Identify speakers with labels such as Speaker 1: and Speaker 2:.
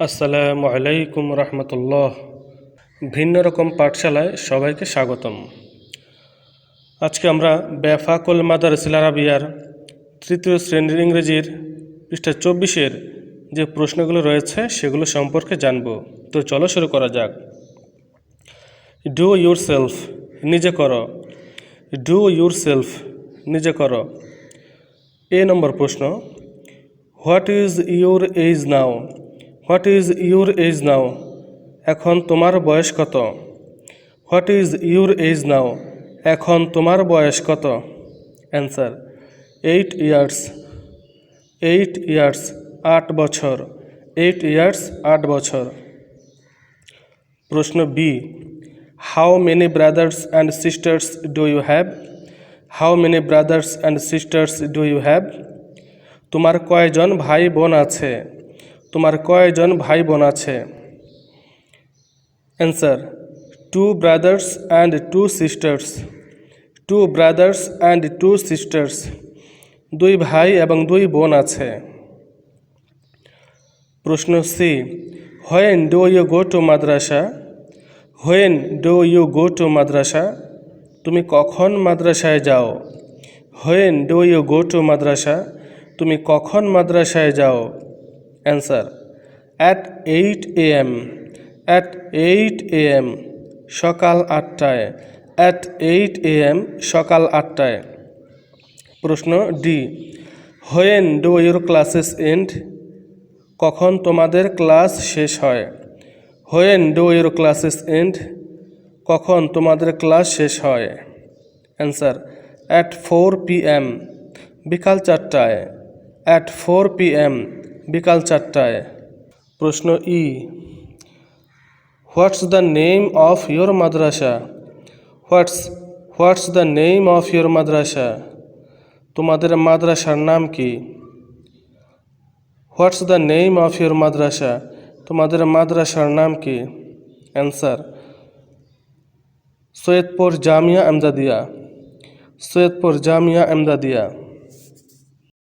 Speaker 1: আসসালামু আলাইকুম রহমতুল্লাহ। ভিন্ন রকম পাঠশালায় সবাইকে স্বাগতম। আজকে আমরা বেফাকুল মাদারিসিল আরাবিয়ার তৃতীয় শ্রেণীর ইংরেজির পৃষ্ঠা 24-এর যে প্রশ্নগুলো রয়েছে সেগুলো সম্পর্কে জানব। তো চলো শুরু করা যাক। ডু ইউর সেলফ, নিজে করো। ডু ইউর সেলফ, নিজে করো। এ নম্বর প্রশ্ন, what is your age now. What is your age now, এখন তোমার বয়স কত। What is your age now, এখন তোমার বয়স কত। Answer 8 years. 8 ইয়ার্স, 8 বছর। 8 ইয়ার্স, 8 বছর। প্রশ্ন B, how many brothers and sisters do you have. How many brothers and sisters do you have, তোমার কয়জন ভাই বোন আছে। তোমার কয়জন ভাই বোন আছে। Answer 2 brothers and 2 sisters. 2 brothers and 2 sisters, 2 ভাই এবং 2 বোন আছে। প্রশ্ন C, when do you go to madrasa. When do you go to madrasa, তুমি কখন মাদ্রাসায় যাও। When do you go to madrasa, তুমি কখন মাদ্রাসায় যাও। Answer at 8 AM। At 8 AM, সকাল 8টায়। অ্যাট 8 AM, সকাল 8টায়। প্রশ্ন D, when do your classes end. কখন তোমাদের ক্লাস শেষ হয়। When do your classes end, কখন তোমাদের ক্লাস শেষ হয়। অ্যান্সার অ্যাট 4 PM, বিকাল 4টায়। অ্যাট 4 PM, বিকাল 4টায়। প্রশ্ন E, what's the name of your madrasa. What's the name of your madrasa, তোমাদের মাদ্রাসার নাম কি। What's the name of your madrasa, তোমাদের মাদ্রাসার নাম কি। অ্যান্সার সৈয়দপুর জামিয়া এমদাদিয়া। সৈয়দপুর জামিয়া এমদাদিয়া।